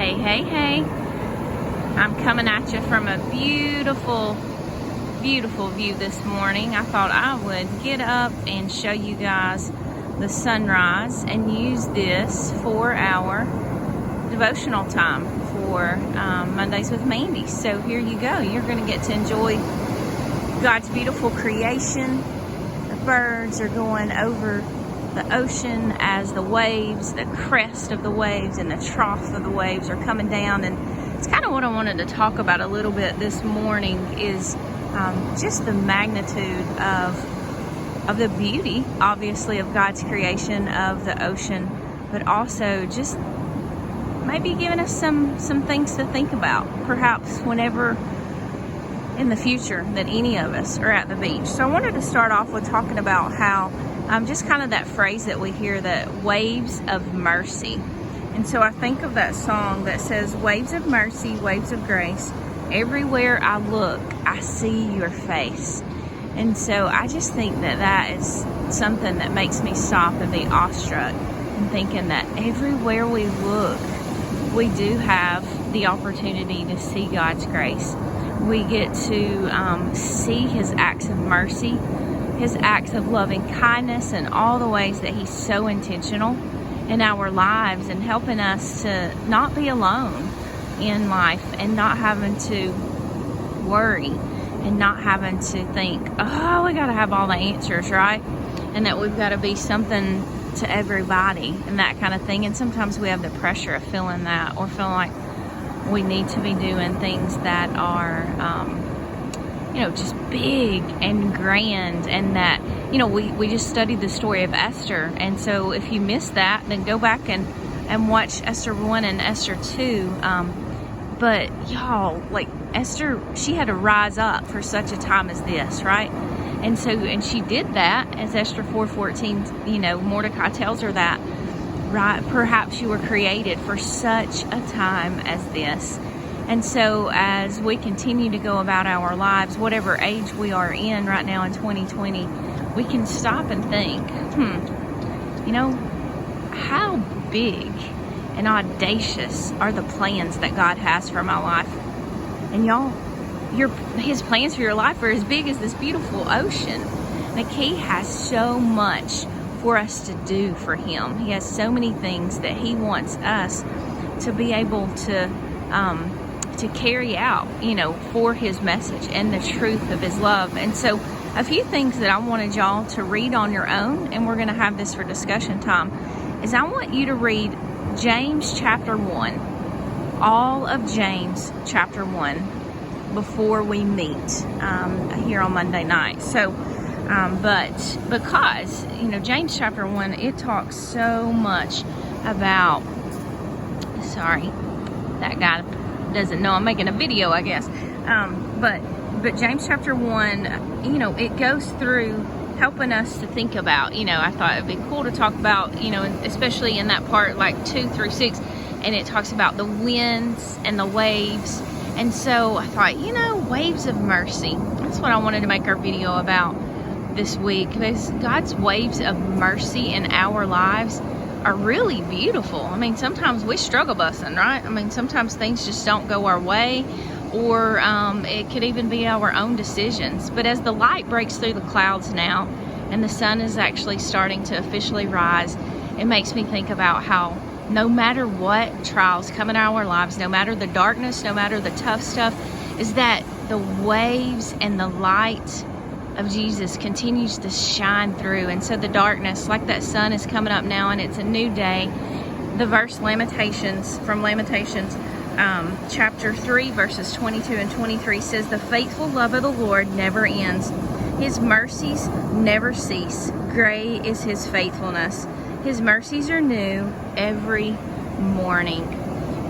Hey, hey, hey. I'm coming at you from a beautiful, beautiful view this morning. I thought I would get up and show you guys the sunrise and use this for our devotional time for Mondays with Mandy. So here you go. You're going to get to enjoy God's beautiful creation. The birds are going over the ocean as the waves, the crest of the waves and the trough of the waves are coming down. And it's kind of what I wanted to talk about a little bit this morning is just the magnitude of the beauty, obviously, of God's creation of the ocean, but also just maybe giving us some things to think about, perhaps whenever in the future that any of us are at the beach. So I wanted to start off with talking about how just kind of that phrase that we hear, that waves of mercy. And so I think of that song that says, waves of mercy, waves of grace, everywhere I look, I see your face. And so I just think that that is something that makes me stop and be awestruck and thinking that everywhere we look, we do have the opportunity to see God's grace. We get to see His acts of mercy, His acts of loving kindness, and all the ways that He's so intentional in our lives and helping us to not be alone in life and not having to worry and not having to think, oh, we got to have all the answers, right? And that we've got to be something to everybody and that kind of thing. And sometimes we have the pressure of feeling that, or feeling like we need to be doing things that are just big and grand, and that, we just studied the story of Esther. And so if you missed that, then go back and watch Esther 1 and Esther 2. But y'all, like Esther, she had to rise up for such a time as this, right? And she did that, as Esther 4:14, Mordecai tells her that, right? Perhaps you were created for such a time as this. And so as we continue to go about our lives, whatever age we are in right now in 2020, we can stop and think, how big and audacious are the plans that God has for my life? And y'all, His plans for your life are as big as this beautiful ocean. Like, He has so much for us to do for Him. He has so many things that He wants us to be able to carry out, for His message and the truth of His love. And so a few things that I wanted y'all to read on your own, and we're going to have this for discussion time, is I want you to read James chapter 1, all of James chapter 1 before we meet here on Monday night. So but because, James chapter 1, it talks so much about, sorry, that guy doesn't know I'm making a video, I guess. But James chapter 1, it goes through helping us to think about, I thought it'd be cool to talk about, especially in that part, like 2 through 6, and it talks about the winds and the waves. And so I thought, waves of mercy. That's what I wanted to make our video about this week, because God's waves of mercy in our lives are really beautiful. I mean, sometimes we struggle busting, right? I mean, sometimes things just don't go our way, or it could even be our own decisions. But as the light breaks through the clouds now and the sun is actually starting to officially rise, it makes me think about how no matter what trials come in our lives, no matter the darkness, no matter the tough stuff, is that the waves and the light of Jesus continues to shine through. And so the darkness, like that sun, is coming up now, and it's a new day. The verse Lamentations, chapter 3, verses 22 and 23 says, the faithful love of the Lord never ends. His mercies never cease. Great is His faithfulness. His mercies are new every morning.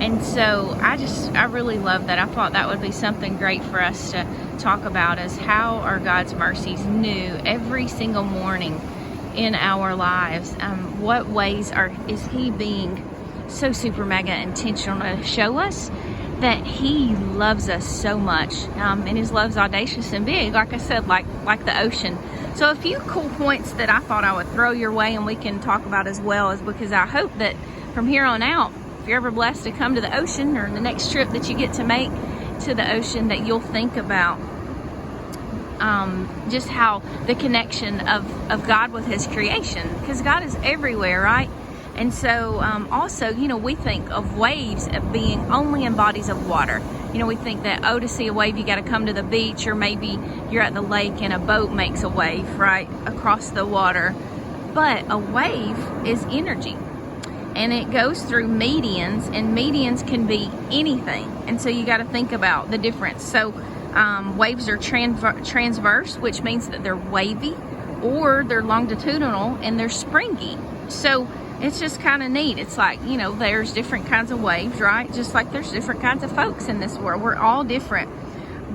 And so I really love that. I thought that would be something great for us to talk about, is how are God's mercies new every single morning in our lives? What ways is He being so super mega intentional to show us that He loves us so much, and His love's audacious and big, like I said, like the ocean. So a few cool points that I thought I would throw your way and we can talk about as well, is because I hope that from here on out, if you're ever blessed to come to the ocean, or the next trip that you get to make to the ocean, that you'll think about just how the connection of God with his creation, because God is everywhere, right? And so also, you know, we think of waves as being only in bodies of water. You know, we think that, oh, to see a wave, you got to come to the beach, or maybe you're at the lake and a boat makes a wave, right, across the water. But a wave is energy, and it goes through medians, and medians can be anything. And so you got to think about the difference. So waves are transverse, which means that they're wavy, or they're longitudinal and they're springy. So it's just kind of neat. It's like, you know, there's different kinds of waves, right? Just like there's different kinds of folks in this world. We're all different.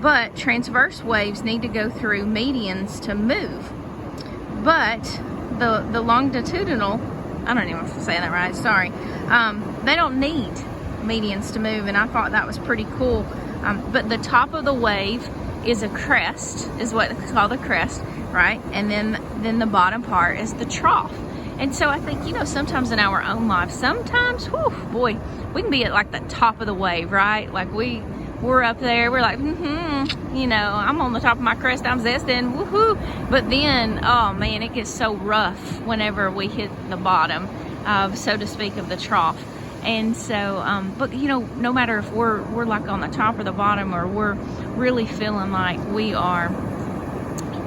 But transverse waves need to go through medians to move. But the longitudinal, I don't even know if I'm saying that right, sorry. They don't need medians to move, and I thought that was pretty cool. But the top of the wave is a crest, is what it's called, a crest, right? And then the bottom part is the trough. And so I think, you know, sometimes in our own lives, sometimes, whew, boy, we can be at like the top of the wave, right? Like we're up there, we're like, you know, I'm on the top of my crest, I'm zesting, woohoo. But then, oh man, it gets so rough whenever we hit the bottom, so to speak, of the trough. And so, but you know, no matter if we're like on the top or the bottom, or we're really feeling like we are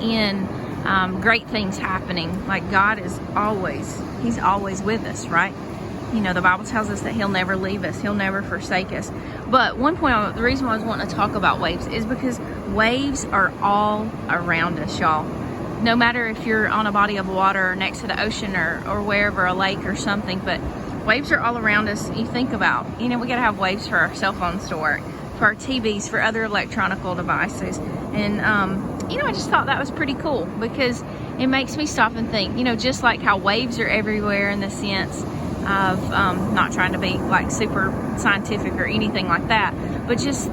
in great things happening, like God is always, he's always with us, right? You know, the Bible tells us that he'll never leave us, he'll never forsake us. But one point, the reason why I was wanting to talk about waves is because waves are all around us, y'all. No matter if you're on a body of water, or next to the ocean, or wherever, a lake or something, but waves are all around us. You think about, you know, we gotta have waves for our cell phones to work, for our TVs, for other electronical devices. And you know, I just thought that was pretty cool, because it makes me stop and think, you know, just like how waves are everywhere in the sense of not trying to be like super scientific or anything like that, but just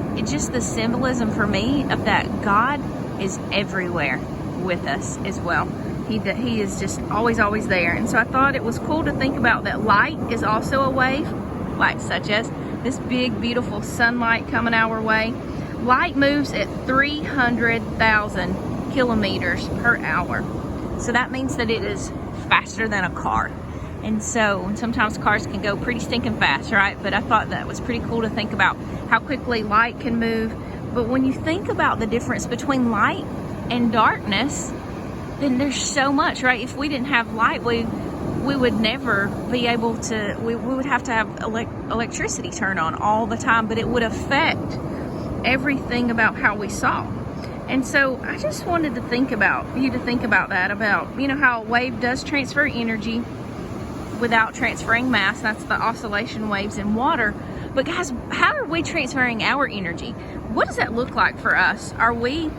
the symbolism for me of that God is everywhere with us as well. He is just always there. And so I thought it was cool to think about that light is also a wave, like such as this big beautiful sunlight coming our way. Light moves at 300,000 kilometers per hour. So that means that it is faster than a car. And so sometimes cars can go pretty stinking fast, right? But I thought that was pretty cool to think about how quickly light can move. But when you think about the difference between light and darkness, then there's so much, right? If we didn't have light, we would never be able to, we would have to have electricity turned on all the time, but it would affect everything about how we saw. And so I just wanted to think about, you to think about that, about, you know, how a wave does transfer energy without transferring mass. That's the oscillation waves in water. But guys, how are we transferring our energy? What does that look like for us? Are we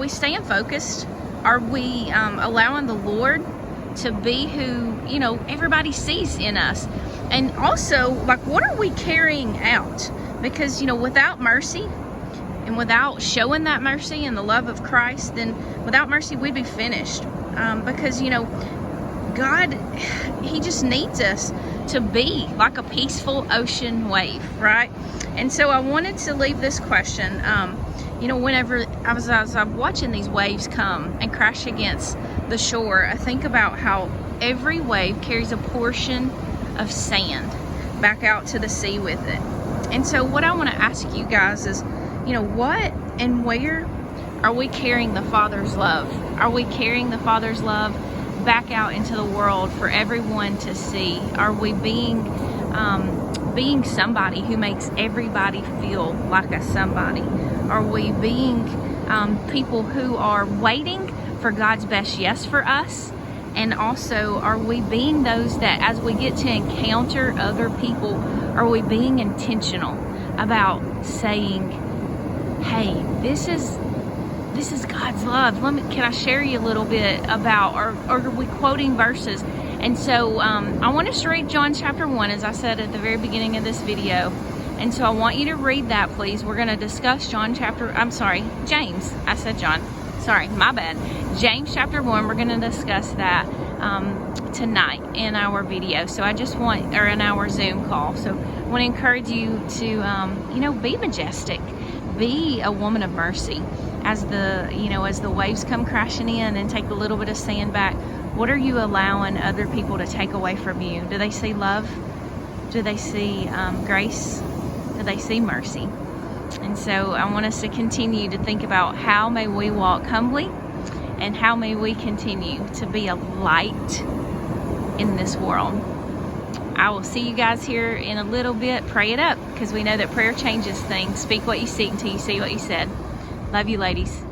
staying focused? Are we allowing the Lord to be who, you know, everybody sees in us? And also, like, what are we carrying out? Because, you know, without mercy and without showing that mercy and the love of Christ, then without mercy, we'd be finished. Because, you know, God, he just needs us to be like a peaceful ocean wave, right? And so I wanted to leave this question. You know, whenever I was watching these waves come and crash against the shore, I think about how every wave carries a portion of sand back out to the sea with it. And so what I want to ask you guys is, you know, what and where are we carrying the Father's love? Are we carrying the Father's love back out into the world for everyone to see? Are we being somebody who makes everybody feel like a somebody? Are we being people who are waiting for God's best yes for us? And also, are we being those that as we get to encounter other people, are we being intentional about saying, hey, this is God's love. Can I share you a little bit about, or are we quoting verses? And so I want us to read John chapter 1, as I said at the very beginning of this video. And so I want you to read that, please. We're going to discuss James. I said John. Sorry, my bad. James chapter 1, we're going to discuss that. tonight in our video. So I just want, or in our Zoom call. So I want to encourage you to, you know, be majestic, be a woman of mercy. As the, you know, as the waves come crashing in and take a little bit of sand back, what are you allowing other people to take away from you? Do they see love? Do they see grace? Do they see mercy? And so I want us to continue to think about how may we walk humbly, and how may we continue to be a light in this world. I will see you guys here in a little bit. Pray it up, because we know that prayer changes things. Speak what you see until you see what you said. Love you, ladies.